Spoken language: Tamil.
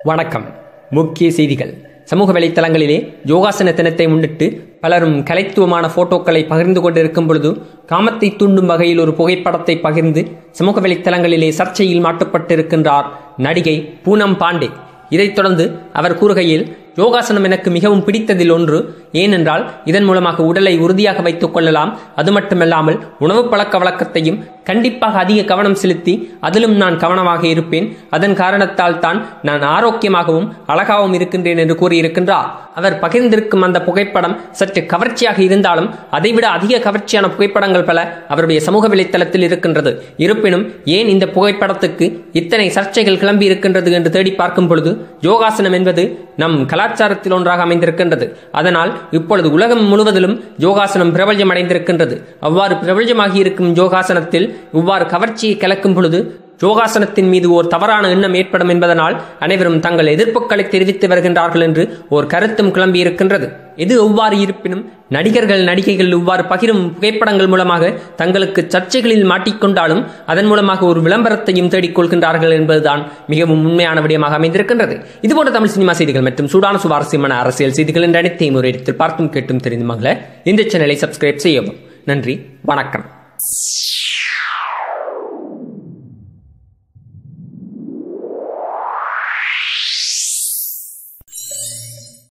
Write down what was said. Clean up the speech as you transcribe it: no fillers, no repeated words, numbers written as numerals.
வணக்கம். முக்கிய செய்திகள். சமூக வலைத்தளங்களிலே யோகாசன தினத்தை முன்னிட்டு பலரும் கலைத்துவமான போட்டோக்களை பகிர்ந்து கொண்டிருக்கும் பொழுது காமத்தை தூண்டும் வகையில் ஒரு புகைப்படத்தை பகிர்ந்து சமூக வலைத்தளங்களிலே சர்ச்சையில் மாட்டப்பட்டிருக்கின்றார் நடிகை பூனம் பாண்டே. இதைத் தொடர்ந்து அவர் கூறுகையில், யோகாசனம் எனக்கு மிகவும் பிடித்ததில் ஒன்று. ஏனென்றால் இதன் மூலமாக உடலை உறுதியாக வைத்துக் கொள்ளலாம். அது மட்டுமல்லாமல் உணவு பழக்க வழக்கத்தையும் கண்டிப்பாக அதிக கவனம் செலுத்தி அதிலும் நான் கவனமாக இருப்பேன். அதன் காரணத்தால் தான் நான் ஆரோக்கியமாகவும் அழகாகவும் இருக்கின்றேன் என்று கூறியிருக்கின்றார். அவர் பகிர்ந்திருக்கும் அந்த புகைப்படம் சற்று கவர்ச்சியாக இருந்தாலும் அதைவிட அதிக கவர்ச்சியான புகைப்படங்கள் பல அவருடைய சமூக வலைத்தளத்தில் இருக்கின்றது. இருப்பினும் ஏன் இந்த புகைப்படத்துக்கு இத்தனை சர்ச்சைகள் கிளம்பி இருக்கின்றது என்று தேடி பார்க்கும் பொழுது, யோகாசனம் என்பது நம் கலாச்சாரத்தில் ஒன்றாக அமைந்திருக்கின்றது. அதனால் இப்பொழுது உலகம் முழுவதிலும் யோகாசனம் பிரபல்யம் அடைந்திருக்கின்றது. அவ்வாறு பிரபல்யமாகி இருக்கும் யோகாசனத்தில் இவ்வாறு கவர்ச்சியை கலக்கும் பொழுது யோகாசனத்தின் மீது ஓர் தவறான எண்ணம் ஏற்படும் என்பதனால் அனைவரும் தங்கள் எதிர்ப்புகளை தெரிவித்து வருகின்றார்கள் என்று ஒரு கருத்தும் கிளம்பி இருக்கின்றது. எது எவ்வாறு இருப்பினும் நடிகர்கள் நடிகைகள் இவ்வாறு பகிரும் புகைப்படங்கள் மூலமாக தங்களுக்கு சர்ச்சைகளில் மாட்டிக்கொண்டாலும் அதன் மூலமாக ஒரு விளம்பரத்தையும் தேடிக்கொள்கின்றார்கள் என்பதுதான் மிகவும் உண்மையான விடயமாக அமைந்திருக்கின்றது. இதுபோன்ற தமிழ் சினிமா செய்திகள் மற்றும் சூடான சுவாரஸ்யமான அரசியல் செய்திகள் என்ற அனைத்தையும் ஒரு இடத்தில் பார்த்தும் கேட்டும் தெரிந்து மகள இந்த சேனலை சப்ஸ்கிரைப் செய்யவும். நன்றி, வணக்கம்.